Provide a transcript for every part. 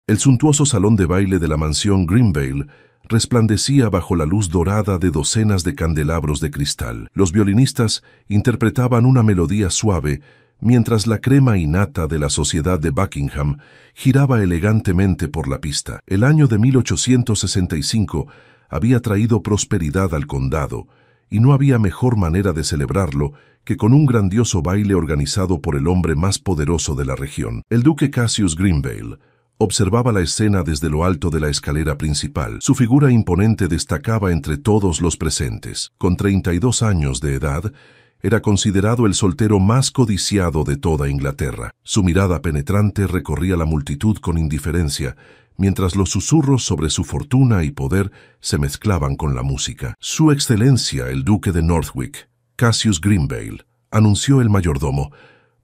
El suntuoso salón de baile de la mansión Greenvale resplandecía bajo la luz dorada de docenas de candelabros de cristal. Los violinistas interpretaban una melodía suave, mientras la crema innata de la sociedad de Buckingham giraba elegantemente por la pista. El año de 1865 había traído prosperidad al condado, y no había mejor manera de celebrarlo que con un grandioso baile organizado por el hombre más poderoso de la región. El duque Cassius Greenvale observaba la escena desde lo alto de la escalera principal. Su figura imponente destacaba entre todos los presentes. Con 32 años de edad, era considerado el soltero más codiciado de toda Inglaterra. Su mirada penetrante recorría la multitud con indiferencia, mientras los susurros sobre su fortuna y poder se mezclaban con la música. Su Excelencia, el Duque de Northwick, Cassius Greenvale, anunció el mayordomo,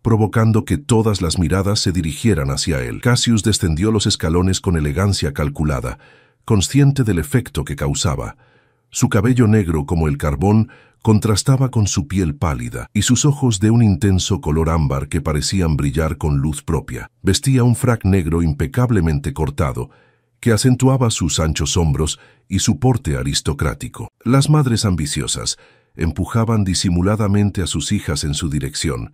provocando que todas las miradas se dirigieran hacia él. Cassius descendió los escalones con elegancia calculada, consciente del efecto que causaba. Su cabello negro como el carbón contrastaba con su piel pálida y sus ojos de un intenso color ámbar que parecían brillar con luz propia. Vestía un frac negro impecablemente cortado, que acentuaba sus anchos hombros y su porte aristocrático. Las madres ambiciosas empujaban disimuladamente a sus hijas en su dirección,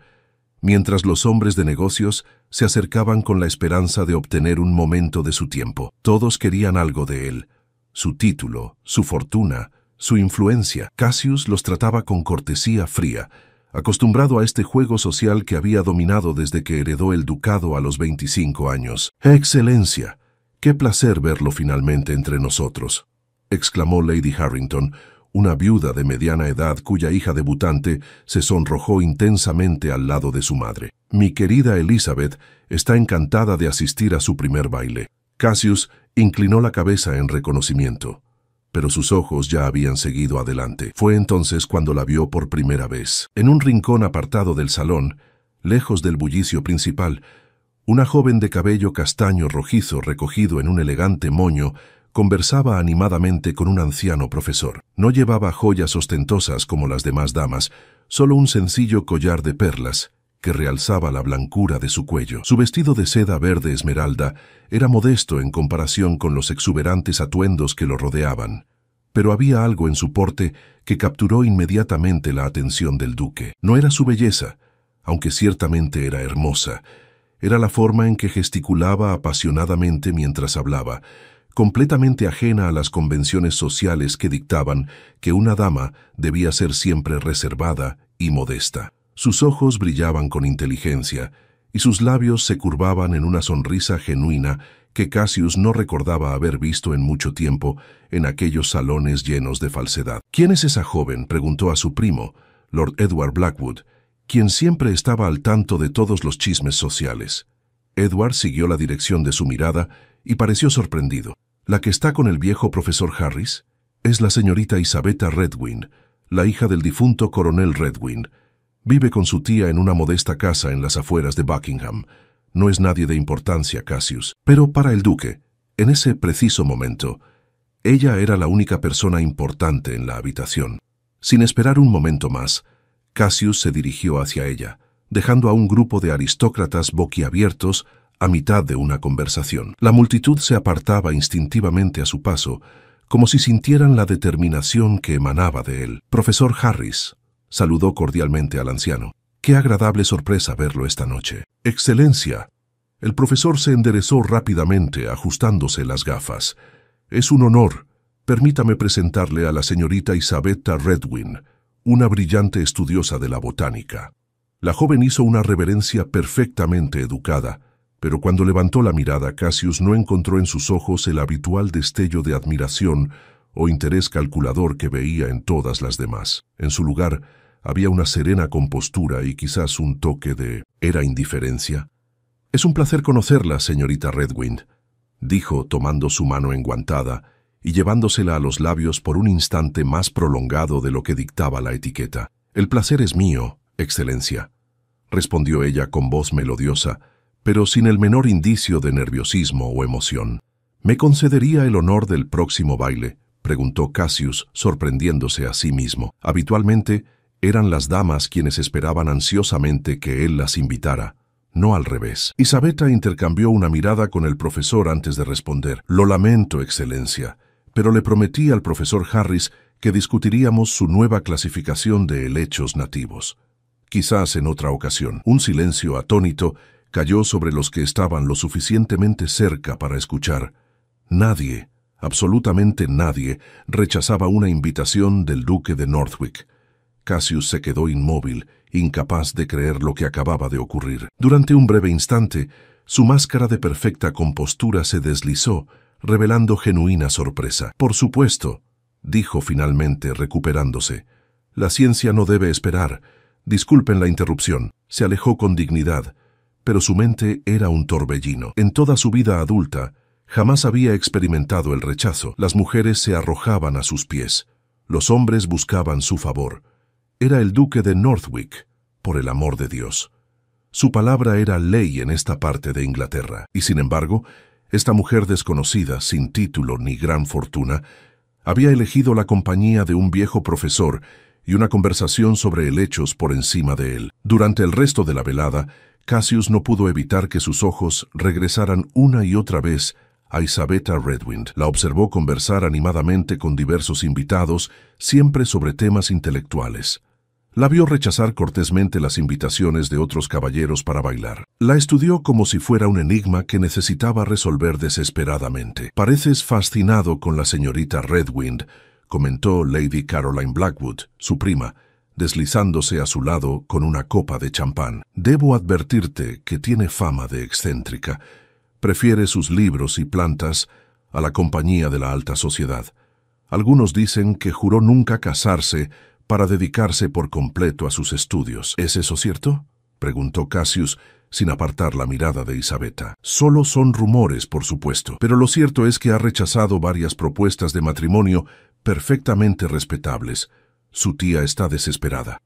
mientras los hombres de negocios se acercaban con la esperanza de obtener un momento de su tiempo. Todos querían algo de él: su título, su fortuna, su influencia. Cassius los trataba con cortesía fría, acostumbrado a este juego social que había dominado desde que heredó el ducado a los 25 años. «Excelencia, qué placer verlo finalmente entre nosotros», exclamó Lady Harrington, una viuda de mediana edad cuya hija debutante se sonrojó intensamente al lado de su madre. «Mi querida Elizabeth está encantada de asistir a su primer baile». Cassius inclinó la cabeza en reconocimiento, pero sus ojos ya habían seguido adelante. Fue entonces cuando la vio por primera vez. En un rincón apartado del salón, lejos del bullicio principal, una joven de cabello castaño rojizo recogido en un elegante moño conversaba animadamente con un anciano profesor. No llevaba joyas ostentosas como las demás damas, solo un sencillo collar de perlas que realzaba la blancura de su cuello. Su vestido de seda verde esmeralda era modesto en comparación con los exuberantes atuendos que lo rodeaban, pero había algo en su porte que capturó inmediatamente la atención del duque. No era su belleza, aunque ciertamente era hermosa. Era la forma en que gesticulaba apasionadamente mientras hablaba, completamente ajena a las convenciones sociales que dictaban que una dama debía ser siempre reservada y modesta. Sus ojos brillaban con inteligencia, y sus labios se curvaban en una sonrisa genuina que Cassius no recordaba haber visto en mucho tiempo en aquellos salones llenos de falsedad. «¿Quién es esa joven?», preguntó a su primo, Lord Edward Blackwood, quien siempre estaba al tanto de todos los chismes sociales. Edward siguió la dirección de su mirada y pareció sorprendido. «¿La que está con el viejo profesor Harris? Es la señorita Isabella Redwing, la hija del difunto coronel Redwing. Vive con su tía en una modesta casa en las afueras de Buckingham. No es nadie de importancia, Cassius». Pero para el duque, en ese preciso momento, ella era la única persona importante en la habitación. Sin esperar un momento más, Cassius se dirigió hacia ella, dejando a un grupo de aristócratas boquiabiertos a mitad de una conversación. La multitud se apartaba instintivamente a su paso, como si sintieran la determinación que emanaba de él. «Profesor Harris», saludó cordialmente al anciano. «Qué agradable sorpresa verlo esta noche». «Excelencia». El profesor se enderezó rápidamente, ajustándose las gafas. «Es un honor. Permítame presentarle a la señorita Isabella Redwing, una brillante estudiosa de la botánica». La joven hizo una reverencia perfectamente educada, pero cuando levantó la mirada, Cassius no encontró en sus ojos el habitual destello de admiración o interés calculador que veía en todas las demás. En su lugar, había una serena compostura y quizás un toque de... ¿era indiferencia? «Es un placer conocerla, señorita Redwing», dijo tomando su mano enguantada y llevándosela a los labios por un instante más prolongado de lo que dictaba la etiqueta. «El placer es mío, excelencia», respondió ella con voz melodiosa, pero sin el menor indicio de nerviosismo o emoción. «¿Me concedería el honor del próximo baile?», preguntó Cassius, sorprendiéndose a sí mismo. Habitualmente, eran las damas quienes esperaban ansiosamente que él las invitara, no al revés. Isabeta intercambió una mirada con el profesor antes de responder. Lo lamento, Excelencia, pero le prometí al profesor Harris que discutiríamos su nueva clasificación de helechos nativos. Quizás en otra ocasión. Un silencio atónito cayó sobre los que estaban lo suficientemente cerca para escuchar. Nadie, absolutamente nadie, rechazaba una invitación del duque de Northwick. Cassius se quedó inmóvil, incapaz de creer lo que acababa de ocurrir. Durante un breve instante, su máscara de perfecta compostura se deslizó, revelando genuina sorpresa. «Por supuesto», dijo finalmente, recuperándose. «La ciencia no debe esperar. Disculpen la interrupción». Se alejó con dignidad, pero su mente era un torbellino. En toda su vida adulta, jamás había experimentado el rechazo. Las mujeres se arrojaban a sus pies. Los hombres buscaban su favor. Era el duque de Northwick, por el amor de Dios. Su palabra era ley en esta parte de Inglaterra, y sin embargo, esta mujer desconocida, sin título ni gran fortuna, había elegido la compañía de un viejo profesor y una conversación sobre helechos por encima de él. Durante el resto de la velada, Cassius no pudo evitar que sus ojos regresaran una y otra vez a Isabeta Redwind. La observó conversar animadamente con diversos invitados, siempre sobre temas intelectuales. La vio rechazar cortésmente las invitaciones de otros caballeros para bailar. La estudió como si fuera un enigma que necesitaba resolver desesperadamente. «Pareces fascinado con la señorita Redwind», comentó Lady Caroline Blackwood, su prima, deslizándose a su lado con una copa de champán. «Debo advertirte que tiene fama de excéntrica. Prefiere sus libros y plantas a la compañía de la alta sociedad. Algunos dicen que juró nunca casarse para dedicarse por completo a sus estudios. ¿Es eso cierto?», preguntó Cassius, sin apartar la mirada de Isabeta. «Solo son rumores, por supuesto, pero lo cierto es que ha rechazado varias propuestas de matrimonio perfectamente respetables. Su tía está desesperada».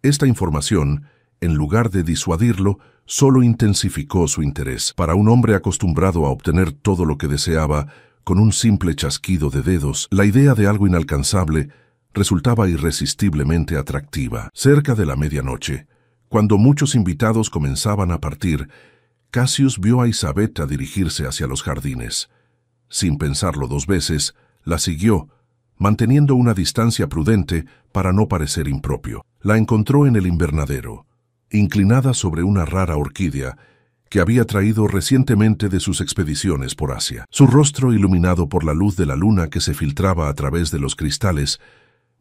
Esta información, en lugar de disuadirlo, solo intensificó su interés. Para un hombre acostumbrado a obtener todo lo que deseaba con un simple chasquido de dedos, la idea de algo inalcanzable resultaba irresistiblemente atractiva. Cerca de la medianoche, cuando muchos invitados comenzaban a partir, Cassius vio a Isabeta dirigirse hacia los jardines. Sin pensarlo dos veces, la siguió, manteniendo una distancia prudente para no parecer impropio. La encontró en el invernadero, inclinada sobre una rara orquídea que había traído recientemente de sus expediciones por Asia. Su rostro, iluminado por la luz de la luna que se filtraba a través de los cristales,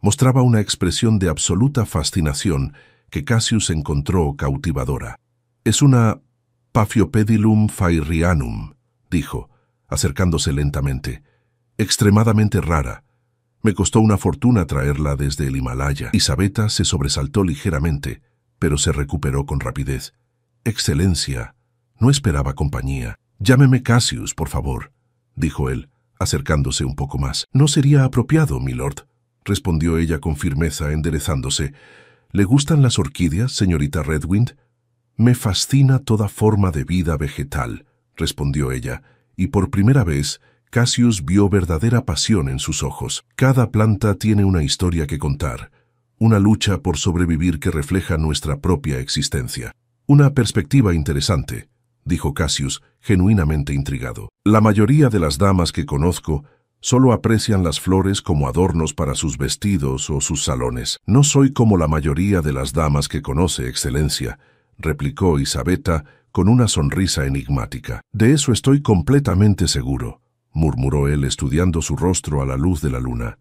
mostraba una expresión de absoluta fascinación que Cassius encontró cautivadora. «Es una Paphiopedilum fairrianum», dijo, acercándose lentamente. «Extremadamente rara. Me costó una fortuna traerla desde el Himalaya». Isabeta se sobresaltó ligeramente, pero se recuperó con rapidez. «Excelencia, no esperaba compañía». «Llámeme Cassius, por favor», dijo él, acercándose un poco más. «No sería apropiado, milord», respondió ella con firmeza, enderezándose. «¿Le gustan las orquídeas, señorita Redwind?» «Me fascina toda forma de vida vegetal», respondió ella, y por primera vez Cassius vio verdadera pasión en sus ojos. «Cada planta tiene una historia que contar, una lucha por sobrevivir que refleja nuestra propia existencia». «Una perspectiva interesante», dijo Cassius, genuinamente intrigado. «La mayoría de las damas que conozco solo aprecian las flores como adornos para sus vestidos o sus salones. No soy como la mayoría de las damas que conoce, Excelencia», replicó Isabeta con una sonrisa enigmática. «De eso estoy completamente seguro», murmuró él, estudiando su rostro a la luz de la luna.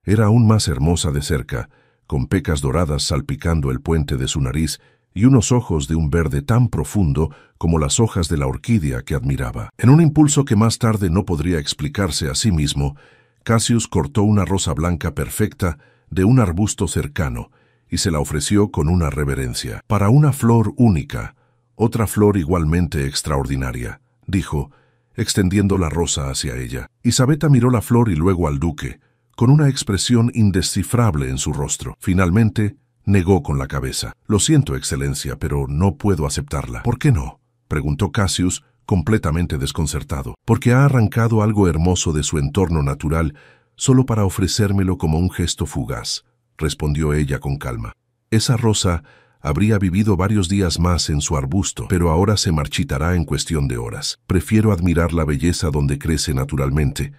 Era aún más hermosa de cerca, con pecas doradas salpicando el puente de su nariz y unos ojos de un verde tan profundo como las hojas de la orquídea que admiraba. En un impulso que más tarde no podría explicarse a sí mismo, Cassius cortó una rosa blanca perfecta de un arbusto cercano y se la ofreció con una reverencia. «Para una flor única, otra flor igualmente extraordinaria», dijo, extendiendo la rosa hacia ella. Isabeta miró la flor y luego al duque, con una expresión indescifrable en su rostro. Finalmente, negó con la cabeza. «Lo siento, Excelencia, pero no puedo aceptarla». «¿Por qué no?», preguntó Cassius, completamente desconcertado. «Porque ha arrancado algo hermoso de su entorno natural solo para ofrecérmelo como un gesto fugaz», respondió ella con calma. «Esa rosa Habría vivido varios días más en su arbusto, pero ahora se marchitará en cuestión de horas. Prefiero admirar la belleza donde crece naturalmente,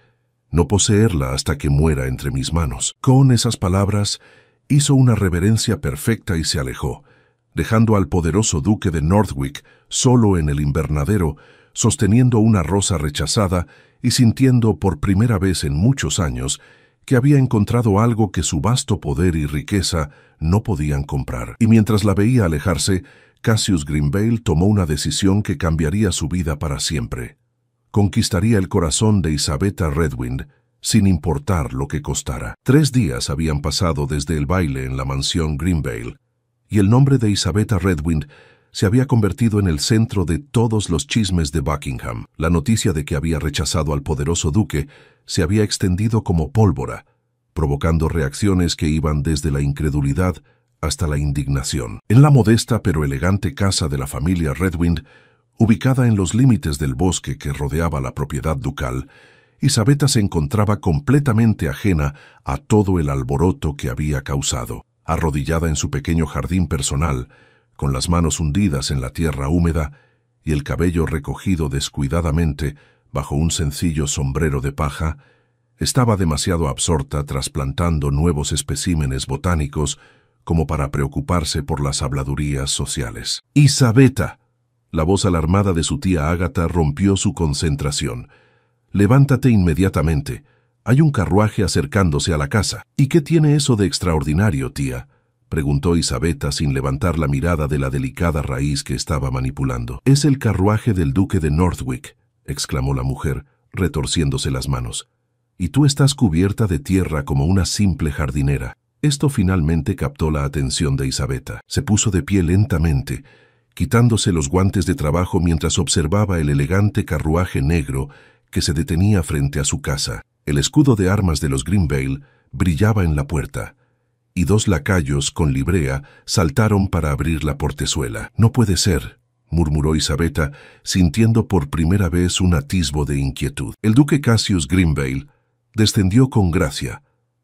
no poseerla hasta que muera entre mis manos. Con esas palabras, hizo una reverencia perfecta y se alejó, dejando al poderoso duque de Northwick solo en el invernadero, sosteniendo una rosa rechazada y sintiendo por primera vez en muchos años que había encontrado algo que su vasto poder y riqueza no podían comprar. Y mientras la veía alejarse, Cassius Greenvale tomó una decisión que cambiaría su vida para siempre. Conquistaría el corazón de Isabetta Redwind, sin importar lo que costara. 3 días habían pasado desde el baile en la mansión Greenvale, y el nombre de Isabetta Redwind se había convertido en el centro de todos los chismes de Buckingham. La noticia de que había rechazado al poderoso duque se había extendido como pólvora, provocando reacciones que iban desde la incredulidad hasta la indignación. En la modesta pero elegante casa de la familia Redwind, ubicada en los límites del bosque que rodeaba la propiedad ducal, Isabetta se encontraba completamente ajena a todo el alboroto que había causado. Arrodillada en su pequeño jardín personal, con las manos hundidas en la tierra húmeda y el cabello recogido descuidadamente bajo un sencillo sombrero de paja, estaba demasiado absorta trasplantando nuevos especímenes botánicos como para preocuparse por las habladurías sociales. «¡Isabetta!». La voz alarmada de su tía Ágata rompió su concentración. «Levántate inmediatamente. Hay un carruaje acercándose a la casa». «¿Y qué tiene eso de extraordinario, tía?», preguntó Isabetta sin levantar la mirada de la delicada raíz que estaba manipulando. «Es el carruaje del duque de Northwick», exclamó la mujer, retorciéndose las manos. «Y tú estás cubierta de tierra como una simple jardinera». Esto finalmente captó la atención de Isabetta. Se puso de pie lentamente, quitándose los guantes de trabajo mientras observaba el elegante carruaje negro que se detenía frente a su casa. El escudo de armas de los Greenvale brillaba en la puerta, y 2 lacayos con librea saltaron para abrir la portezuela. «No puede ser», murmuró Isabetta, sintiendo por primera vez un atisbo de inquietud. El duque Cassius Greenvale descendió con gracia,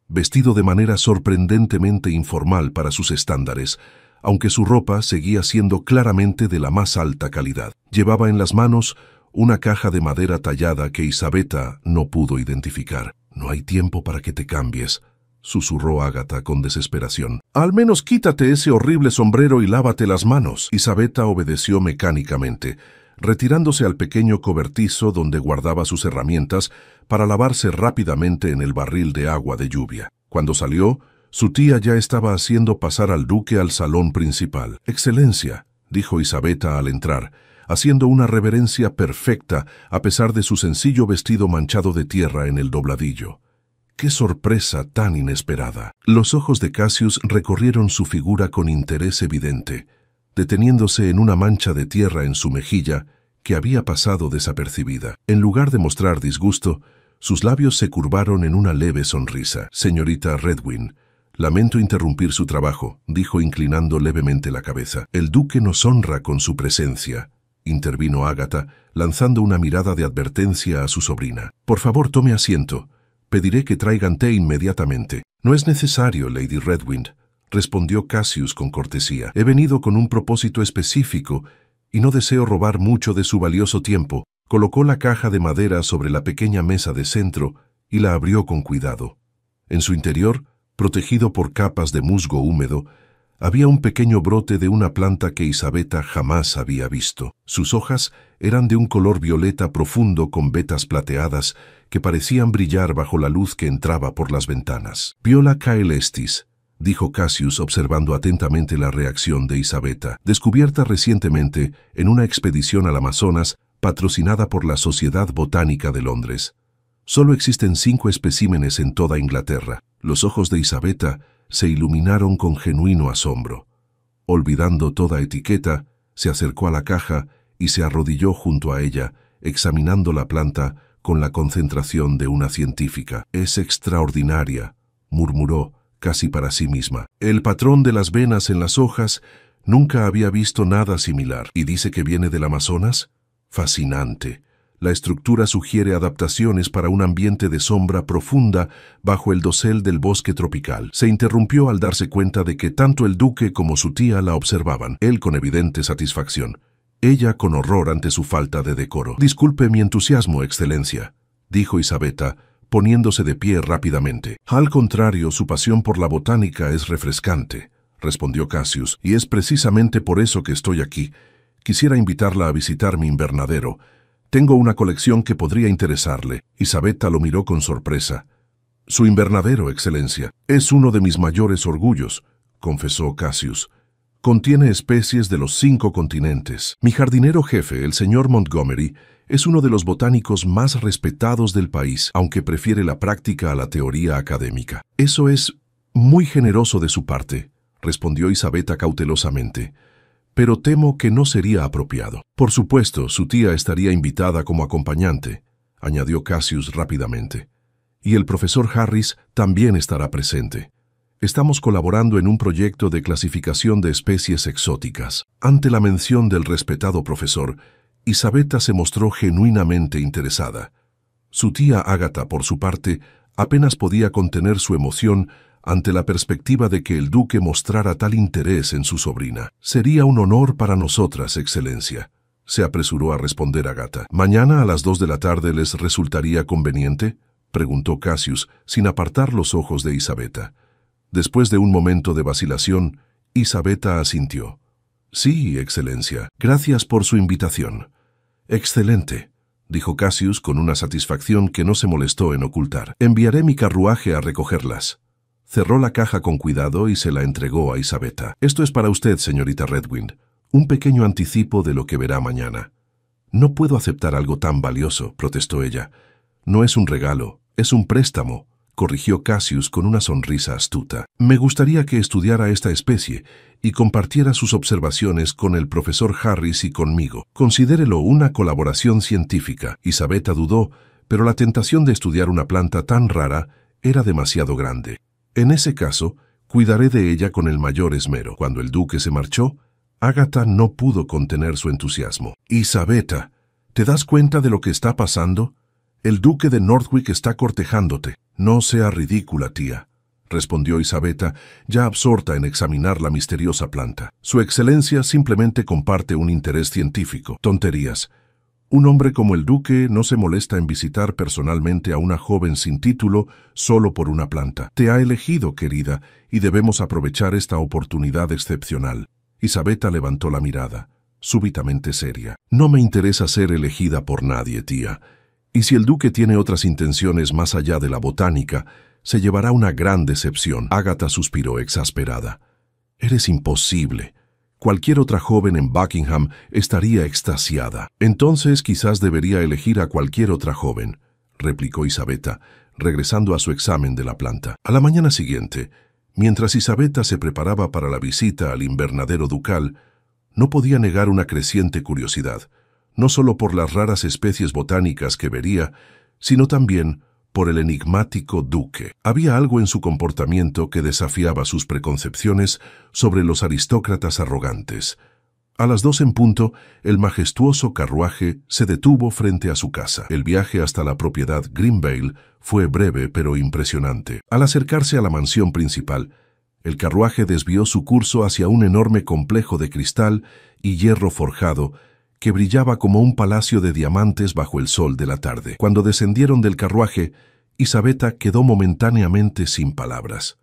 vestido de manera sorprendentemente informal para sus estándares, aunque su ropa seguía siendo claramente de la más alta calidad. Llevaba en las manos una caja de madera tallada que Isabetta no pudo identificar. «No hay tiempo para que te cambies», susurró Ágata con desesperación. «Al menos quítate ese horrible sombrero y lávate las manos». Isabetta obedeció mecánicamente, retirándose al pequeño cobertizo donde guardaba sus herramientas para lavarse rápidamente en el barril de agua de lluvia. Cuando salió, su tía ya estaba haciendo pasar al duque al salón principal. «Excelencia», dijo Isabetta al entrar, haciendo una reverencia perfecta a pesar de su sencillo vestido manchado de tierra en el dobladillo. ¡Qué sorpresa tan inesperada! Los ojos de Cassius recorrieron su figura con interés evidente, deteniéndose en una mancha de tierra en su mejilla que había pasado desapercibida. En lugar de mostrar disgusto, sus labios se curvaron en una leve sonrisa. «Señorita Redwind, lamento interrumpir su trabajo», dijo inclinando levemente la cabeza. «El duque nos honra con su presencia», intervino Ágata, lanzando una mirada de advertencia a su sobrina. «Por favor, tome asiento. Pediré que traigan té inmediatamente». «No es necesario, Lady Redwind», respondió Cassius con cortesía. «He venido con un propósito específico y no deseo robar mucho de su valioso tiempo». Colocó la caja de madera sobre la pequeña mesa de centro y la abrió con cuidado. En su interior, protegido por capas de musgo húmedo, había un pequeño brote de una planta que Isabetta jamás había visto. Sus hojas eran de un color violeta profundo con vetas plateadas que parecían brillar bajo la luz que entraba por las ventanas. «Viola caelestis», dijo Cassius observando atentamente la reacción de Isabetta, descubierta recientemente en una expedición al Amazonas patrocinada por la Sociedad Botánica de Londres. Solo existen 5 especímenes en toda Inglaterra. Los ojos de Isabetta se iluminaron con genuino asombro. Olvidando toda etiqueta, se acercó a la caja y se arrodilló junto a ella, examinando la planta con la concentración de una científica. «Es extraordinaria», murmuró, casi para sí misma. «El patrón de las venas en las hojas, nunca había visto nada similar». «¿Y dice que viene del Amazonas?». «Fascinante. La estructura sugiere adaptaciones para un ambiente de sombra profunda bajo el dosel del bosque tropical. Se interrumpió al darse cuenta de que tanto el duque como su tía la observaban, él con evidente satisfacción, ella con horror ante su falta de decoro. «Disculpe mi entusiasmo, Excelencia», dijo Isabetta, poniéndose de pie rápidamente. «Al contrario, su pasión por la botánica es refrescante», respondió Cassius, «y es precisamente por eso que estoy aquí. Quisiera invitarla a visitar mi invernadero. Tengo una colección que podría interesarle». Isabetta lo miró con sorpresa. «Su invernadero, Excelencia, es uno de mis mayores orgullos», confesó Cassius. «Contiene especies de los 5 continentes. Mi jardinero jefe, el señor Montgomery, es uno de los botánicos más respetados del país, aunque prefiere la práctica a la teoría académica». «Eso es muy generoso de su parte», respondió Isabetta cautelosamente. «Pero temo que no sería apropiado». «Por supuesto, su tía estaría invitada como acompañante», añadió Cassius rápidamente. «Y el profesor Harris también estará presente. Estamos colaborando en un proyecto de clasificación de especies exóticas». Ante la mención del respetado profesor, Isabetta se mostró genuinamente interesada. Su tía Ágata, por su parte, apenas podía contener su emoción ante la perspectiva de que el duque mostrara tal interés en su sobrina. «Sería un honor para nosotras, Excelencia», se apresuró a responder Ágata. «¿Mañana a las 2 de la tarde les resultaría conveniente?», preguntó Cassius, sin apartar los ojos de Isabetta. Después de un momento de vacilación, Isabetta asintió. «Sí, Excelencia. Gracias por su invitación». «Excelente», dijo Cassius con una satisfacción que no se molestó en ocultar. «Enviaré mi carruaje a recogerlas». Cerró la caja con cuidado y se la entregó a Isabetta. «Esto es para usted, señorita Redwind. Un pequeño anticipo de lo que verá mañana». «No puedo aceptar algo tan valioso», protestó ella. «No es un regalo, es un préstamo», corrigió Cassius con una sonrisa astuta. «Me gustaría que estudiara esta especie y compartiera sus observaciones con el profesor Harris y conmigo. Considérelo una colaboración científica». Isabetta dudó, pero la tentación de estudiar una planta tan rara era demasiado grande. «En ese caso, cuidaré de ella con el mayor esmero». Cuando el duque se marchó, Ágata no pudo contener su entusiasmo. «Isabetta, ¿te das cuenta de lo que está pasando? El duque de Northwick está cortejándote». «No sea ridícula, tía», respondió Isabetta, ya absorta en examinar la misteriosa planta. «Su excelencia simplemente comparte un interés científico». «Tonterías. Un hombre como el duque no se molesta en visitar personalmente a una joven sin título solo por una planta. Te ha elegido, querida, y debemos aprovechar esta oportunidad excepcional». Isabetta levantó la mirada, súbitamente seria. «No me interesa ser elegida por nadie, tía. Y si el duque tiene otras intenciones más allá de la botánica, se llevará una gran decepción». Ágata suspiró exasperada. «Eres imposible. Cualquier otra joven en Buckingham estaría extasiada». «Entonces quizás debería elegir a cualquier otra joven», replicó Isabetta, regresando a su examen de la planta. A la mañana siguiente, mientras Isabetta se preparaba para la visita al invernadero ducal, no podía negar una creciente curiosidad, no solo por las raras especies botánicas que vería, sino también por el enigmático duque. Había algo en su comportamiento que desafiaba sus preconcepciones sobre los aristócratas arrogantes. A las 2 en punto, el majestuoso carruaje se detuvo frente a su casa. El viaje hasta la propiedad Greenvale fue breve pero impresionante. Al acercarse a la mansión principal, el carruaje desvió su curso hacia un enorme complejo de cristal y hierro forjado que brillaba como un palacio de diamantes bajo el sol de la tarde. Cuando descendieron del carruaje, Isabetta quedó momentáneamente sin palabras.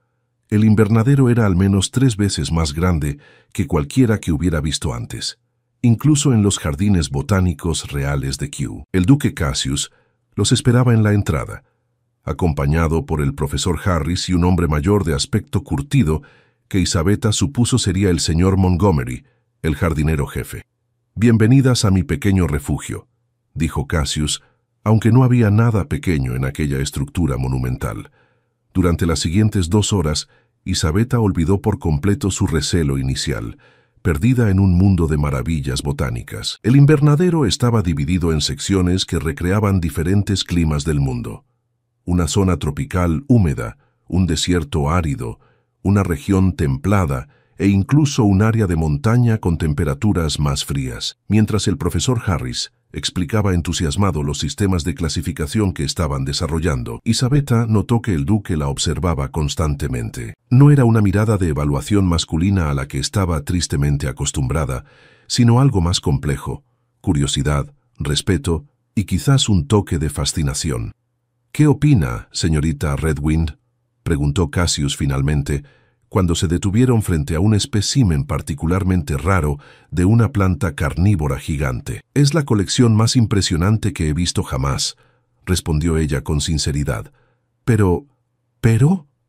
El invernadero era al menos 3 veces más grande que cualquiera que hubiera visto antes, incluso en los jardines botánicos reales de Kew. El duque Cassius los esperaba en la entrada, acompañado por el profesor Harris y un hombre mayor de aspecto curtido que Isabetta supuso sería el señor Montgomery, el jardinero jefe. «Bienvenidas a mi pequeño refugio», dijo Cassius, aunque no había nada pequeño en aquella estructura monumental. Durante las siguientes 2 horas, Isabetta olvidó por completo su recelo inicial, perdida en un mundo de maravillas botánicas. El invernadero estaba dividido en secciones que recreaban diferentes climas del mundo. Una zona tropical húmeda, un desierto árido, una región templada e incluso un área de montaña con temperaturas más frías. Mientras el profesor Harris explicaba entusiasmado los sistemas de clasificación que estaban desarrollando. Isabetta notó que el duque la observaba constantemente. No era una mirada de evaluación masculina a la que estaba tristemente acostumbrada, sino algo más complejo: curiosidad, respeto y quizás un toque de fascinación. «¿Qué opina, señorita Redwind?», preguntó Cassius finalmente, cuando se detuvieron frente a un espécimen particularmente raro de una planta carnívora gigante. «Es la colección más impresionante que he visto jamás», respondió ella con sinceridad. «¿Pero?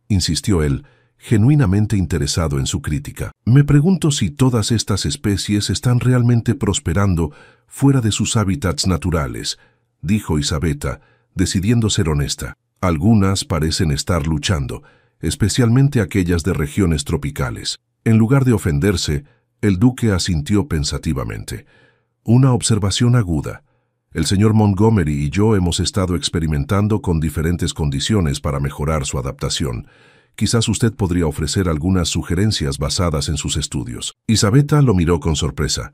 Insistió él, genuinamente interesado en su crítica. «Me pregunto si todas estas especies están realmente prosperando fuera de sus hábitats naturales», dijo Isabetta, decidiendo ser honesta. «Algunas parecen estar luchando, especialmente aquellas de regiones tropicales». En lugar de ofenderse, el duque asintió pensativamente. «Una observación aguda. El señor Montgomery y yo hemos estado experimentando con diferentes condiciones para mejorar su adaptación. Quizás usted podría ofrecer algunas sugerencias basadas en sus estudios». Isabetta lo miró con sorpresa.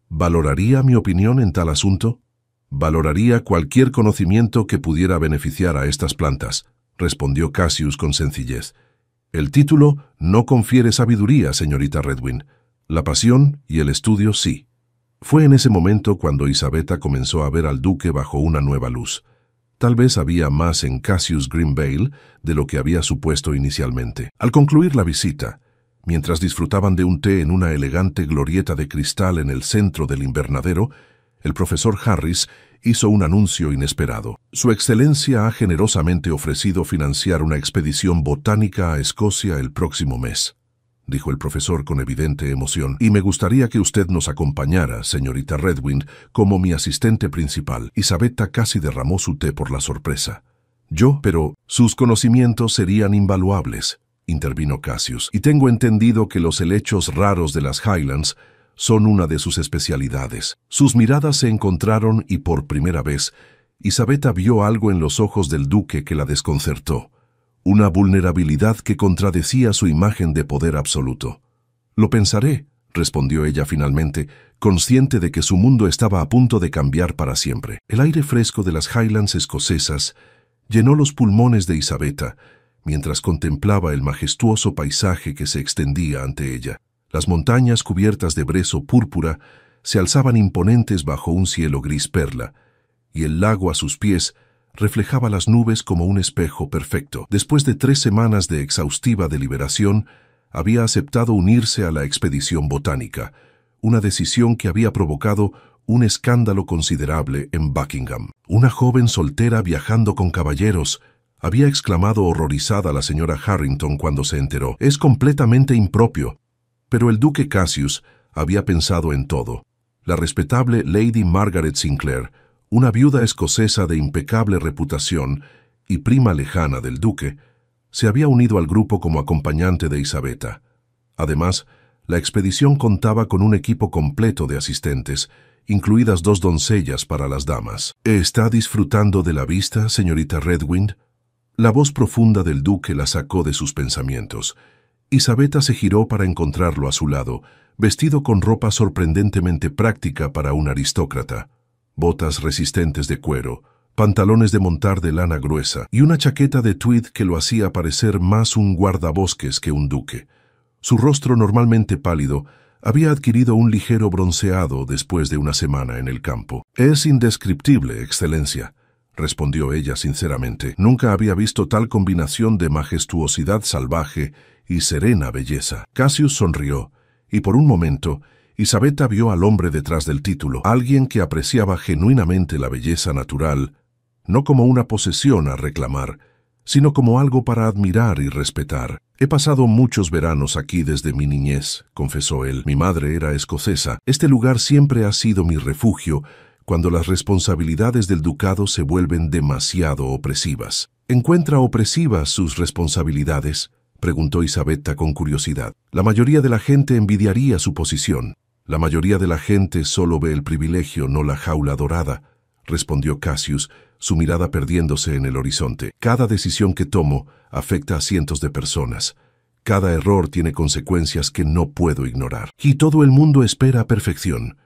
«¿Valoraría mi opinión en tal asunto?» «Valoraría cualquier conocimiento que pudiera beneficiar a estas plantas», respondió Cassius con sencillez. «El título no confiere sabiduría, señorita Redwind. La pasión y el estudio sí». Fue en ese momento cuando Isabetta comenzó a ver al duque bajo una nueva luz. Tal vez había más en Cassius Greenvale de lo que había supuesto inicialmente. Al concluir la visita, mientras disfrutaban de un té en una elegante glorieta de cristal en el centro del invernadero, el profesor Harris hizo un anuncio inesperado. «Su Excelencia ha generosamente ofrecido financiar una expedición botánica a Escocia el próximo mes», dijo el profesor con evidente emoción, «y me gustaría que usted nos acompañara, señorita Redwind, como mi asistente principal». Isabetta casi derramó su té por la sorpresa. «¿Yo? Pero sus conocimientos serían invaluables», intervino Cassius, «y tengo entendido que los helechos raros de las Highlands son una de sus especialidades». Sus miradas se encontraron y por primera vez, Isabetta vio algo en los ojos del duque que la desconcertó. Una vulnerabilidad que contradecía su imagen de poder absoluto. «Lo pensaré», respondió ella finalmente, consciente de que su mundo estaba a punto de cambiar para siempre. El aire fresco de las Highlands escocesas llenó los pulmones de Isabetta, mientras contemplaba el majestuoso paisaje que se extendía ante ella. Las montañas cubiertas de brezo púrpura se alzaban imponentes bajo un cielo gris perla, y el lago a sus pies reflejaba las nubes como un espejo perfecto. Después de 3 semanas de exhaustiva deliberación, había aceptado unirse a la expedición botánica, una decisión que había provocado un escándalo considerable en Buckingham. «Una joven soltera viajando con caballeros», había exclamado horrorizada la señora Harrington cuando se enteró. «Es completamente impropio». Pero el duque Cassius había pensado en todo. La respetable Lady Margaret Sinclair, una viuda escocesa de impecable reputación y prima lejana del duque, se había unido al grupo como acompañante de Isabetta. Además, la expedición contaba con un equipo completo de asistentes, incluidas 2 doncellas para las damas. «¿Está disfrutando de la vista, señorita Redwind?». La voz profunda del duque la sacó de sus pensamientos. Isabetta se giró para encontrarlo a su lado, vestido con ropa sorprendentemente práctica para un aristócrata. Botas resistentes de cuero, pantalones de montar de lana gruesa y una chaqueta de tweed que lo hacía parecer más un guardabosques que un duque. Su rostro, normalmente pálido, había adquirido un ligero bronceado después de una semana en el campo. «Es indescriptible, Excelencia», respondió ella sinceramente. «Nunca había visto tal combinación de majestuosidad salvaje y serena belleza». Cassius sonrió, y por un momento Isabetta vio al hombre detrás del título, alguien que apreciaba genuinamente la belleza natural, no como una posesión a reclamar, sino como algo para admirar y respetar. «He pasado muchos veranos aquí desde mi niñez», confesó él. «Mi madre era escocesa. Este lugar siempre ha sido mi refugio cuando las responsabilidades del ducado se vuelven demasiado opresivas». «¿Encuentra opresivas sus responsabilidades?», preguntó Isabetta con curiosidad. «La mayoría de la gente envidiaría su posición». «La mayoría de la gente solo ve el privilegio, no la jaula dorada», respondió Cassius, su mirada perdiéndose en el horizonte. «Cada decisión que tomo afecta a cientos de personas. Cada error tiene consecuencias que no puedo ignorar. Y todo el mundo espera perfección.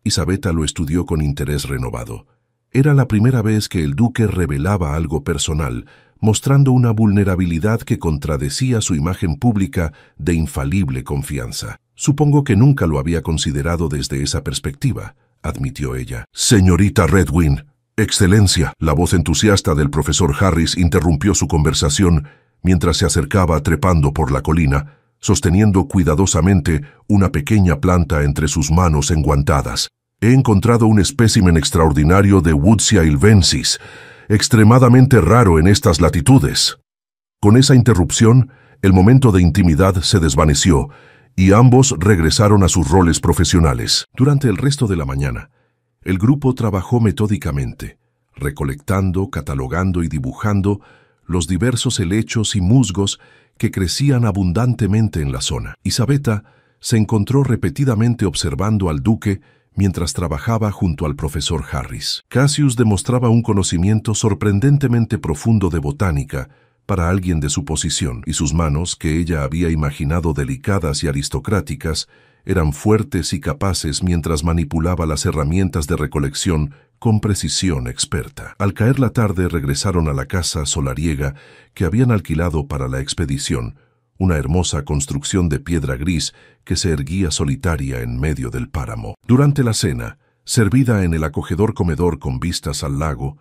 Isabeta lo estudió con interés renovado. Era la primera vez que el duque revelaba algo personal, mostrando una vulnerabilidad que contradecía su imagen pública de infalible confianza. Supongo que nunca lo había considerado desde esa perspectiva, admitió ella. Señorita Redwyn, Excelencia. La voz entusiasta del profesor Harris interrumpió su conversación mientras se acercaba trepando por la colina, sosteniendo cuidadosamente una pequeña planta entre sus manos enguantadas. He encontrado un espécimen extraordinario de Woodsia ilvensis, extremadamente raro en estas latitudes. Con esa interrupción, el momento de intimidad se desvaneció y ambos regresaron a sus roles profesionales. Durante el resto de la mañana, el grupo trabajó metódicamente, recolectando, catalogando y dibujando los diversos helechos y musgos que crecían abundantemente en la zona. Isabeta se encontró repetidamente observando al duque mientras trabajaba junto al profesor Harris. Cassius demostraba un conocimiento sorprendentemente profundo de botánica para alguien de su posición, y sus manos, que ella había imaginado delicadas y aristocráticas, eran fuertes y capaces mientras manipulaba las herramientas de recolección con precisión experta. Al caer la tarde regresaron a la casa solariega que habían alquilado para la expedición, una hermosa construcción de piedra gris que se erguía solitaria en medio del páramo. Durante la cena, servida en el acogedor comedor con vistas al lago,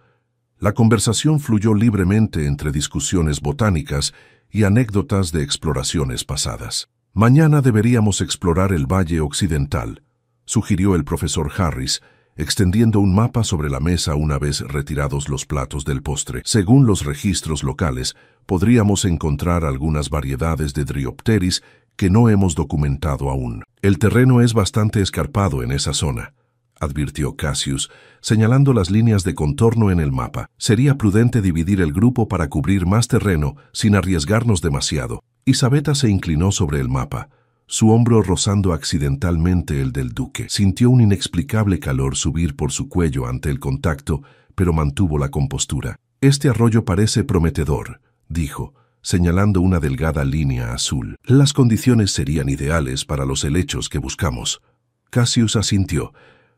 la conversación fluyó libremente entre discusiones botánicas y anécdotas de exploraciones pasadas. Mañana deberíamos explorar el Valle Occidental, sugirió el profesor Harris, extendiendo un mapa sobre la mesa una vez retirados los platos del postre. Según los registros locales, podríamos encontrar algunas variedades de Dryopteris que no hemos documentado aún. El terreno es bastante escarpado en esa zona, advirtió Cassius, señalando las líneas de contorno en el mapa. Sería prudente dividir el grupo para cubrir más terreno sin arriesgarnos demasiado. Isabeta se inclinó sobre el mapa, su hombro rozando accidentalmente el del duque. Sintió un inexplicable calor subir por su cuello ante el contacto, pero mantuvo la compostura. Este arroyo parece prometedor, dijo, señalando una delgada línea azul. Las condiciones serían ideales para los helechos que buscamos. Cassius asintió,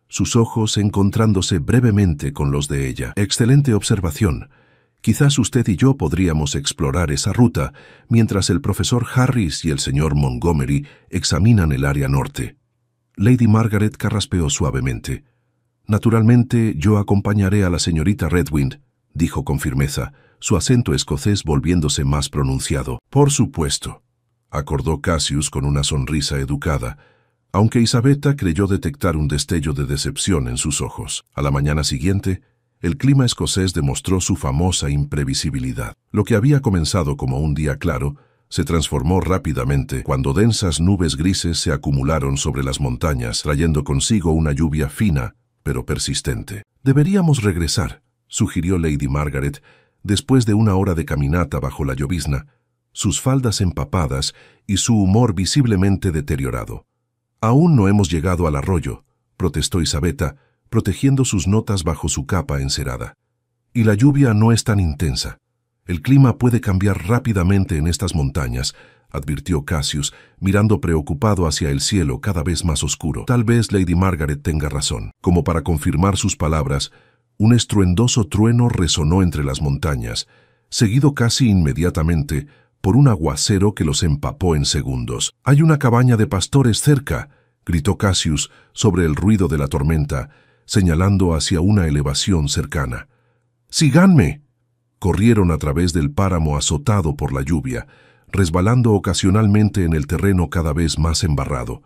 sus ojos encontrándose brevemente con los de ella. Excelente observación. Quizás usted y yo podríamos explorar esa ruta mientras el profesor Harris y el señor Montgomery examinan el área norte. Lady Margaret carraspeó suavemente. Naturalmente, yo acompañaré a la señorita Redwyn, dijo con firmeza, su acento escocés volviéndose más pronunciado. Por supuesto, acordó Cassius con una sonrisa educada, aunque Isabeta creyó detectar un destello de decepción en sus ojos. A la mañana siguiente, el clima escocés demostró su famosa imprevisibilidad. Lo que había comenzado como un día claro se transformó rápidamente cuando densas nubes grises se acumularon sobre las montañas, trayendo consigo una lluvia fina, pero persistente. Deberíamos regresar, sugirió Lady Margaret, después de una hora de caminata bajo la llovizna, sus faldas empapadas y su humor visiblemente deteriorado. Aún no hemos llegado al arroyo, protestó Isabeta, protegiendo sus notas bajo su capa encerada. Y la lluvia no es tan intensa. El clima puede cambiar rápidamente en estas montañas, advirtió Cassius, mirando preocupado hacia el cielo cada vez más oscuro. Tal vez Lady Margaret tenga razón. Como para confirmar sus palabras, un estruendoso trueno resonó entre las montañas, seguido casi inmediatamente por un aguacero que los empapó en segundos. «Hay una cabaña de pastores cerca», gritó Cassius sobre el ruido de la tormenta, señalando hacia una elevación cercana. «¡Síganme!». Corrieron a través del páramo azotado por la lluvia, resbalando ocasionalmente en el terreno cada vez más embarrado.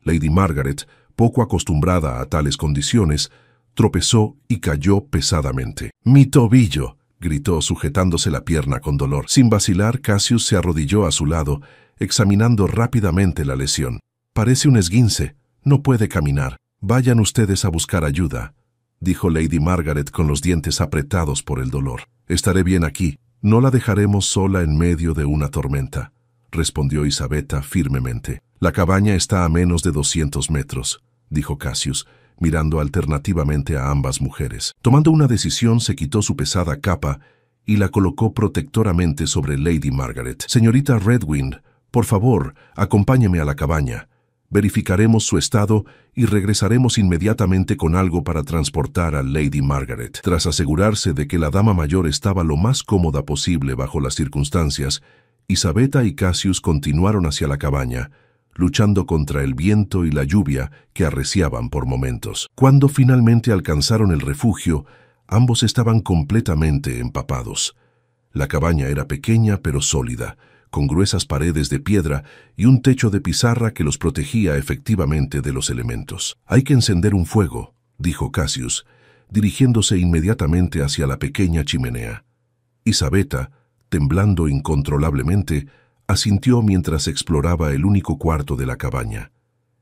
Lady Margaret, poco acostumbrada a tales condiciones, tropezó y cayó pesadamente. «¡Mi tobillo!», gritó sujetándose la pierna con dolor. Sin vacilar, Cassius se arrodilló a su lado, examinando rápidamente la lesión. «Parece un esguince. No puede caminar». «Vayan ustedes a buscar ayuda», dijo Lady Margaret con los dientes apretados por el dolor. «Estaré bien aquí. No la dejaremos sola en medio de una tormenta», respondió Isabeta firmemente. «La cabaña está a menos de 200 metros», dijo Cassius, mirando alternativamente a ambas mujeres. Tomando una decisión, se quitó su pesada capa y la colocó protectoramente sobre Lady Margaret. «Señorita Redwyn, por favor, acompáñeme a la cabaña. Verificaremos su estado y regresaremos inmediatamente con algo para transportar a Lady Margaret. Tras asegurarse de que la dama mayor estaba lo más cómoda posible bajo las circunstancias, Isabeta y Cassius continuaron hacia la cabaña, luchando contra el viento y la lluvia que arreciaban por momentos. Cuando finalmente alcanzaron el refugio, ambos estaban completamente empapados. La cabaña era pequeña pero sólida, con gruesas paredes de piedra y un techo de pizarra que los protegía efectivamente de los elementos. «Hay que encender un fuego», dijo Cassius, dirigiéndose inmediatamente hacia la pequeña chimenea. Isabeta, temblando incontrolablemente, asintió mientras exploraba el único cuarto de la cabaña.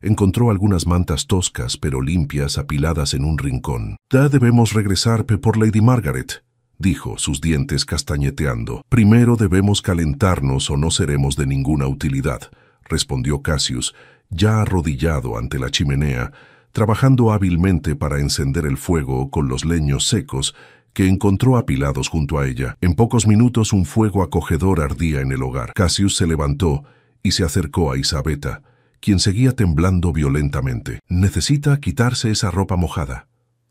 Encontró algunas mantas toscas pero limpias apiladas en un rincón. «Ya debemos regresar por Lady Margaret», dijo, sus dientes castañeteando. «Primero debemos calentarnos o no seremos de ninguna utilidad», respondió Cassius, ya arrodillado ante la chimenea, trabajando hábilmente para encender el fuego con los leños secos que encontró apilados junto a ella. En pocos minutos un fuego acogedor ardía en el hogar. Cassius se levantó y se acercó a Isabeta, quien seguía temblando violentamente. «Necesita quitarse esa ropa mojada»,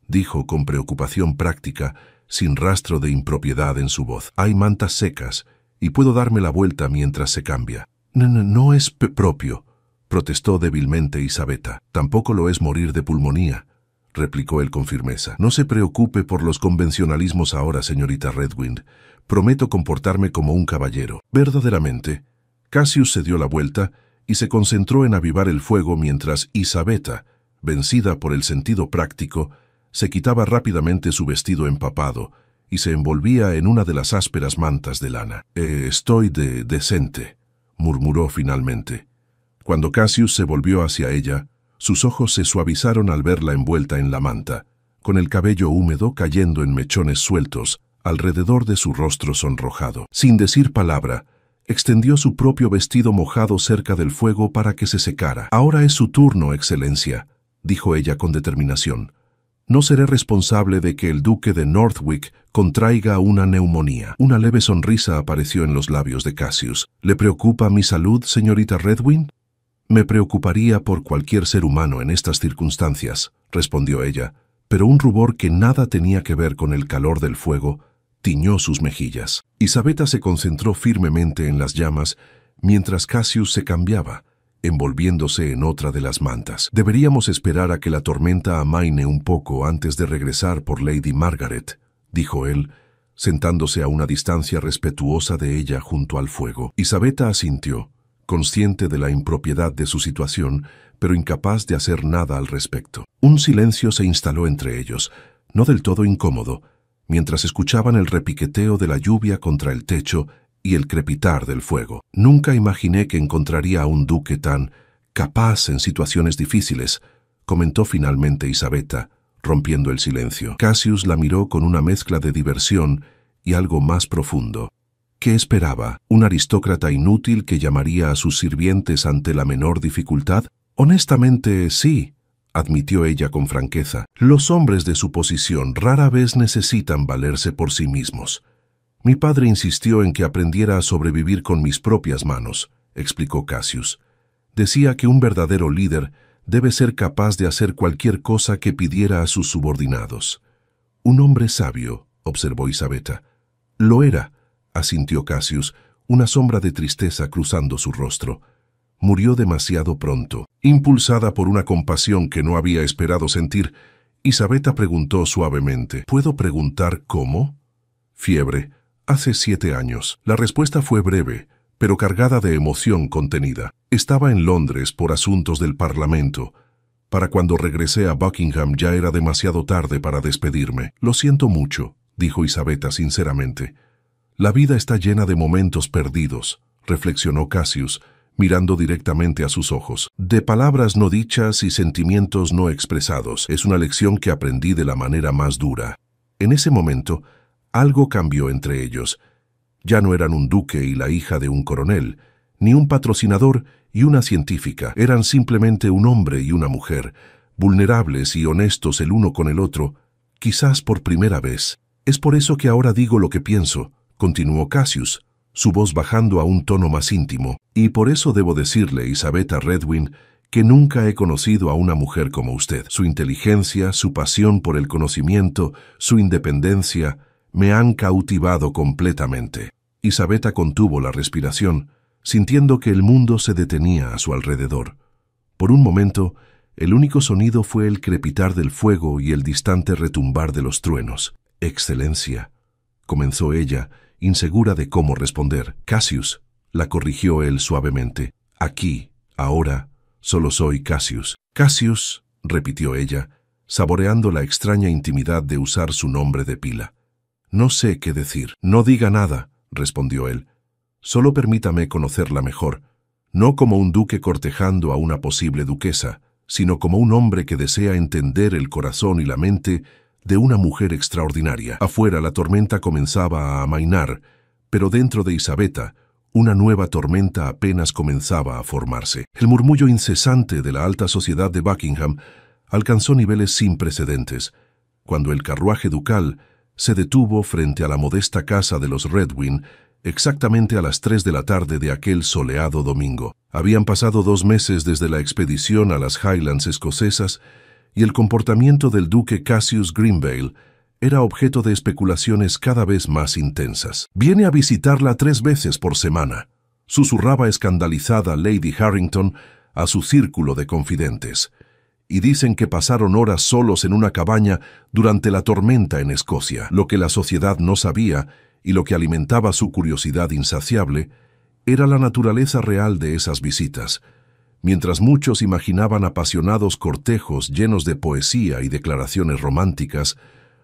dijo con preocupación práctica, sin rastro de impropiedad en su voz. «Hay mantas secas y puedo darme la vuelta mientras se cambia». No es propio», protestó débilmente Isabeta. «Tampoco lo es morir de pulmonía», replicó él con firmeza. «No se preocupe por los convencionalismos ahora, señorita Redwind. Prometo comportarme como un caballero». «¿Verdaderamente?». Cassius se dio la vuelta y se concentró en avivar el fuego mientras Isabeta, vencida por el sentido práctico, se quitaba rápidamente su vestido empapado y se envolvía en una de las ásperas mantas de lana. «Estoy decente», murmuró finalmente. Cuando Cassius se volvió hacia ella, sus ojos se suavizaron al verla envuelta en la manta, con el cabello húmedo cayendo en mechones sueltos alrededor de su rostro sonrojado. Sin decir palabra, extendió su propio vestido mojado cerca del fuego para que se secara. «Ahora es su turno, Excelencia», dijo ella con determinación. «No seré responsable de que el duque de Northwick contraiga una neumonía». Una leve sonrisa apareció en los labios de Cassius. «¿Le preocupa mi salud, señorita Redwind?» «Me preocuparía por cualquier ser humano en estas circunstancias», respondió ella, pero un rubor que nada tenía que ver con el calor del fuego tiñó sus mejillas. Isabeta se concentró firmemente en las llamas mientras Cassius se cambiaba, envolviéndose en otra de las mantas. «Deberíamos esperar a que la tormenta amaine un poco antes de regresar por Lady Margaret», dijo él, sentándose a una distancia respetuosa de ella junto al fuego. Isabeta asintió, consciente de la impropiedad de su situación, pero incapaz de hacer nada al respecto. Un silencio se instaló entre ellos, no del todo incómodo, mientras escuchaban el repiqueteo de la lluvia contra el techo y el crepitar del fuego. «Nunca imaginé que encontraría a un duque tan capaz en situaciones difíciles», comentó finalmente Isabeta, rompiendo el silencio. Cassius la miró con una mezcla de diversión y algo más profundo. ¿Qué esperaba? ¿Un aristócrata inútil que llamaría a sus sirvientes ante la menor dificultad? «Honestamente, sí», admitió ella con franqueza. «Los hombres de su posición rara vez necesitan valerse por sí mismos. Mi padre insistió en que aprendiera a sobrevivir con mis propias manos», explicó Cassius. «Decía que un verdadero líder debe ser capaz de hacer cualquier cosa que pidiera a sus subordinados». «Un hombre sabio», observó Isabeta. «Lo era», asintió Cassius, una sombra de tristeza cruzando su rostro. «Murió demasiado pronto». Impulsada por una compasión que no había esperado sentir, Isabeta preguntó suavemente: «¿Puedo preguntar cómo?» «Fiebre. Hace 7 años». La respuesta fue breve, pero cargada de emoción contenida. «Estaba en Londres por asuntos del Parlamento. Para cuando regresé a Buckingham ya era demasiado tarde para despedirme». «Lo siento mucho», dijo Isabeta sinceramente. «La vida está llena de momentos perdidos», reflexionó Cassius, mirando directamente a sus ojos. «De palabras no dichas y sentimientos no expresados. Es una lección que aprendí de la manera más dura». En ese momento, algo cambió entre ellos. Ya no eran un duque y la hija de un coronel, ni un patrocinador y una científica. Eran simplemente un hombre y una mujer, vulnerables y honestos el uno con el otro, quizás por primera vez. «Es por eso que ahora digo lo que pienso», continuó Cassius, su voz bajando a un tono más íntimo. «Y por eso debo decirle, Isabeta Redwind, que nunca he conocido a una mujer como usted. Su inteligencia, su pasión por el conocimiento, su independencia, me han cautivado completamente». Isabeta contuvo la respiración, sintiendo que el mundo se detenía a su alrededor. Por un momento, el único sonido fue el crepitar del fuego y el distante retumbar de los truenos. «Excelencia», comenzó ella, insegura de cómo responder. «Cassius», la corrigió él suavemente. «Aquí, ahora, solo soy Cassius». «Cassius», repitió ella, saboreando la extraña intimidad de usar su nombre de pila. «No sé qué decir». «No diga nada», respondió él. «Solo permítame conocerla mejor, no como un duque cortejando a una posible duquesa, sino como un hombre que desea entender el corazón y la mente de una mujer extraordinaria». Afuera la tormenta comenzaba a amainar, pero dentro de Isabeta una nueva tormenta apenas comenzaba a formarse. El murmullo incesante de la alta sociedad de Buckingham alcanzó niveles sin precedentes, cuando el carruaje ducal se detuvo frente a la modesta casa de los Redwyn exactamente a las 3 de la tarde de aquel soleado domingo. Habían pasado 2 meses desde la expedición a las Highlands escocesas y el comportamiento del duque Cassius Grimvale era objeto de especulaciones cada vez más intensas. «Viene a visitarla 3 veces por semana», susurraba escandalizada Lady Harrington a su círculo de confidentes. «Y dicen que pasaron horas solos en una cabaña durante la tormenta en Escocia». Lo que la sociedad no sabía, y lo que alimentaba su curiosidad insaciable, era la naturaleza real de esas visitas. Mientras muchos imaginaban apasionados cortejos llenos de poesía y declaraciones románticas,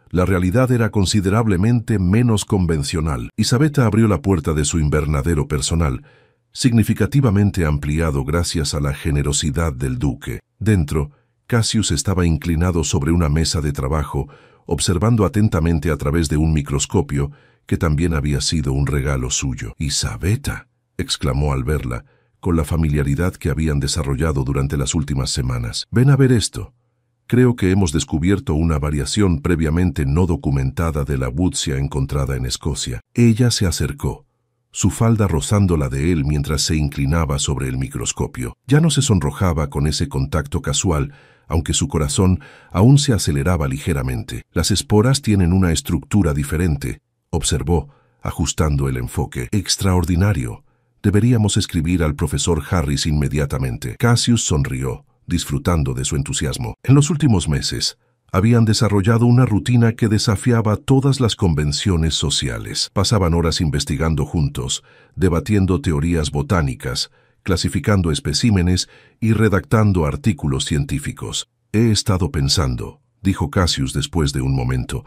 la realidad era considerablemente menos convencional. Isabeta abrió la puerta de su invernadero personal, significativamente ampliado gracias a la generosidad del duque. Dentro, Cassius estaba inclinado sobre una mesa de trabajo, observando atentamente a través de un microscopio que también había sido un regalo suyo. «Isabeta», exclamó al verla, con la familiaridad que habían desarrollado durante las últimas semanas. «Ven a ver esto. Creo que hemos descubierto una variación previamente no documentada de la Woodsia encontrada en Escocia». Ella se acercó, su falda rozando la de él mientras se inclinaba sobre el microscopio. Ya no se sonrojaba con ese contacto casual, aunque su corazón aún se aceleraba ligeramente. «Las esporas tienen una estructura diferente», observó, ajustando el enfoque. «Extraordinario. Deberíamos escribir al profesor Harris inmediatamente». Cassius sonrió, disfrutando de su entusiasmo. En los últimos meses, habían desarrollado una rutina que desafiaba todas las convenciones sociales. Pasaban horas investigando juntos, debatiendo teorías botánicas, clasificando especímenes y redactando artículos científicos. «He estado pensando», dijo Cassius después de un momento,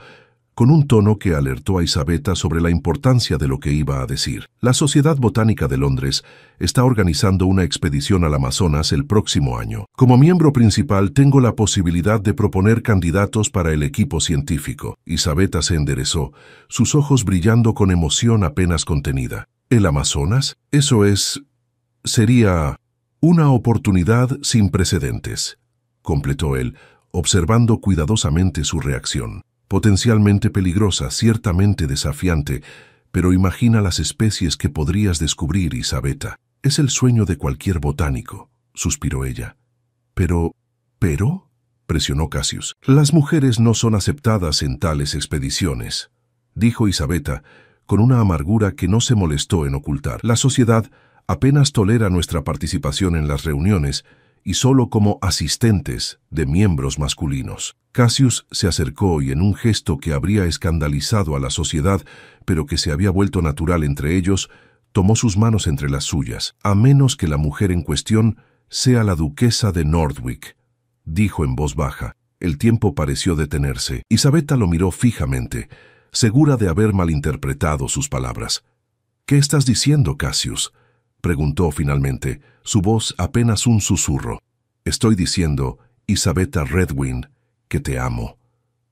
con un tono que alertó a Isabeta sobre la importancia de lo que iba a decir. «La Sociedad Botánica de Londres está organizando una expedición al Amazonas el próximo año. Como miembro principal tengo la posibilidad de proponer candidatos para el equipo científico». Isabeta se enderezó, sus ojos brillando con emoción apenas contenida. «¿El Amazonas? Eso sería una oportunidad sin precedentes», completó él, observando cuidadosamente su reacción. «Potencialmente peligrosa, ciertamente desafiante, pero imagina las especies que podrías descubrir, Isabeta. Es el sueño de cualquier botánico», suspiró ella. «¿Pero? Presionó Cassius. «Las mujeres no son aceptadas en tales expediciones», dijo Isabeta, con una amargura que no se molestó en ocultar. «La sociedad apenas tolera nuestra participación en las reuniones, y solo como asistentes de miembros masculinos». Cassius se acercó y en un gesto que habría escandalizado a la sociedad, pero que se había vuelto natural entre ellos, tomó sus manos entre las suyas. «A menos que la mujer en cuestión sea la duquesa de Northwick», dijo en voz baja. El tiempo pareció detenerse. Isabeta lo miró fijamente, segura de haber malinterpretado sus palabras. «¿Qué estás diciendo, Cassius?», preguntó finalmente, su voz apenas un susurro. «Estoy diciendo, Isabeta Redwyn, que te amo.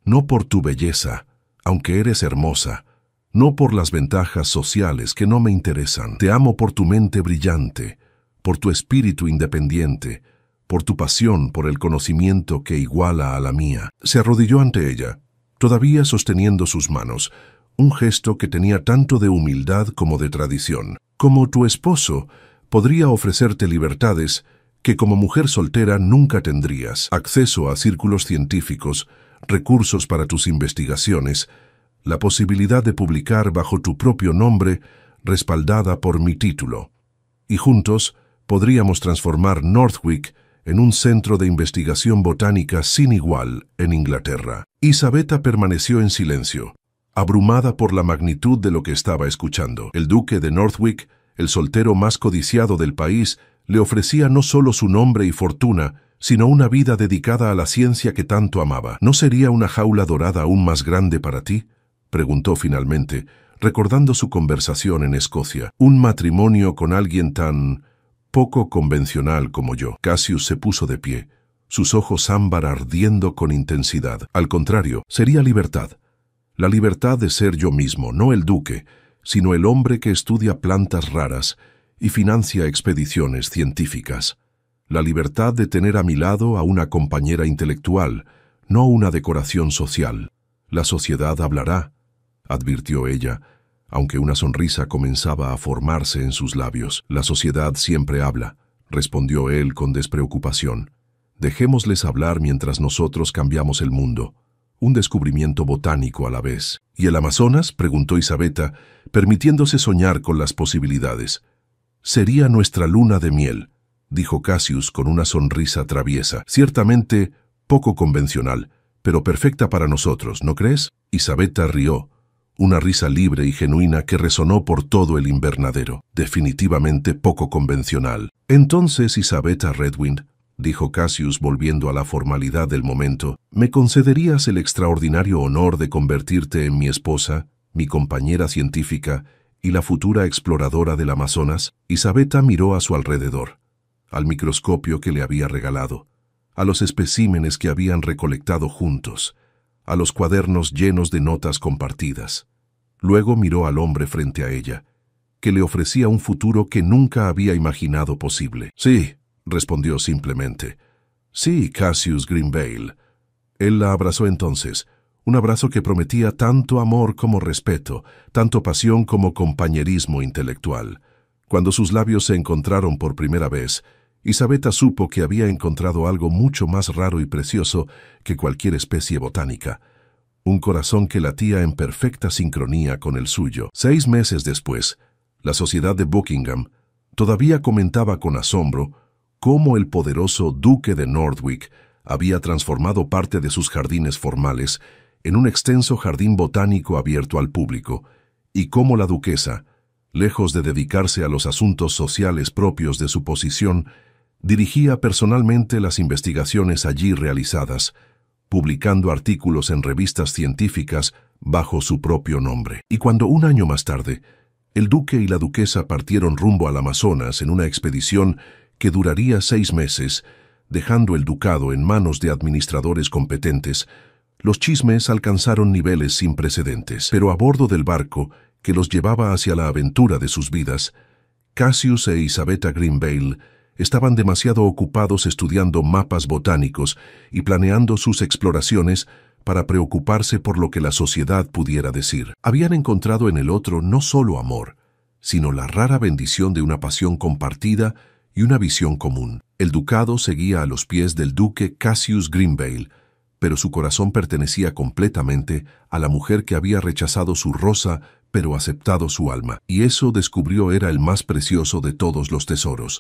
No por tu belleza, aunque eres hermosa, no por las ventajas sociales que no me interesan. Te amo por tu mente brillante, por tu espíritu independiente, por tu pasión por el conocimiento que iguala a la mía». Se arrodilló ante ella, todavía sosteniendo sus manos, un gesto que tenía tanto de humildad como de tradición. «Como tu esposo, podría ofrecerte libertades que como mujer soltera nunca tendrías: acceso a círculos científicos, recursos para tus investigaciones, la posibilidad de publicar bajo tu propio nombre, respaldada por mi título. Y juntos podríamos transformar Northwick en un centro de investigación botánica sin igual en Inglaterra. Isabeta permaneció en silencio, abrumada por la magnitud de lo que estaba escuchando. El duque de Northwick, el soltero más codiciado del país, le ofrecía no solo su nombre y fortuna, sino una vida dedicada a la ciencia que tanto amaba. ¿No sería una jaula dorada aún más grande para ti?, preguntó finalmente, recordando su conversación en Escocia. Un matrimonio con alguien tan poco convencional como yo. Cassius se puso de pie, sus ojos ámbar ardiendo con intensidad. Al contrario, sería libertad. La libertad de ser yo mismo, no el duque, sino el hombre que estudia plantas raras y financia expediciones científicas. La libertad de tener a mi lado a una compañera intelectual, no una decoración social. La sociedad hablará, advirtió ella, aunque una sonrisa comenzaba a formarse en sus labios. La sociedad siempre habla, respondió él con despreocupación. Dejémosles hablar mientras nosotros cambiamos el mundo. Un descubrimiento botánico a la vez. ¿Y el Amazonas?, preguntó Isabeta, permitiéndose soñar con las posibilidades. Sería nuestra luna de miel, dijo Cassius con una sonrisa traviesa. Ciertamente poco convencional, pero perfecta para nosotros, ¿no crees? Isabeta rió, una risa libre y genuina que resonó por todo el invernadero. Definitivamente poco convencional. Entonces, Isabeta Redwind, dijo Cassius volviendo a la formalidad del momento, ¿me concederías el extraordinario honor de convertirte en mi esposa, mi compañera científica y la futura exploradora del Amazonas? Isabeta miró a su alrededor, al microscopio que le había regalado, a los especímenes que habían recolectado juntos, a los cuadernos llenos de notas compartidas. Luego miró al hombre frente a ella, que le ofrecía un futuro que nunca había imaginado posible. Sí, respondió simplemente. Sí, Cassius Greenvale. Él la abrazó entonces, un abrazo que prometía tanto amor como respeto, tanto pasión como compañerismo intelectual. Cuando sus labios se encontraron por primera vez, Isabeta supo que había encontrado algo mucho más raro y precioso que cualquier especie botánica. Un corazón que latía en perfecta sincronía con el suyo. 6 meses después, la Sociedad de Buckingham todavía comentaba con asombro cómo el poderoso duque de Northwick había transformado parte de sus jardines formales en un extenso jardín botánico abierto al público, y cómo la duquesa, lejos de dedicarse a los asuntos sociales propios de su posición, dirigía personalmente las investigaciones allí realizadas, publicando artículos en revistas científicas bajo su propio nombre. Y cuando 1 año más tarde, el duque y la duquesa partieron rumbo al Amazonas en una expedición que duraría 6 meses, dejando el ducado en manos de administradores competentes, los chismes alcanzaron niveles sin precedentes. Pero a bordo del barco que los llevaba hacia la aventura de sus vidas, Cassius e Isabeta Greenvale estaban demasiado ocupados estudiando mapas botánicos y planeando sus exploraciones para preocuparse por lo que la sociedad pudiera decir. Habían encontrado en el otro no solo amor, sino la rara bendición de una pasión compartida y una visión común. El ducado seguía a los pies del duque Cassius Greenvale, pero su corazón pertenecía completamente a la mujer que había rechazado su rosa pero aceptado su alma, y eso descubrió era el más precioso de todos los tesoros.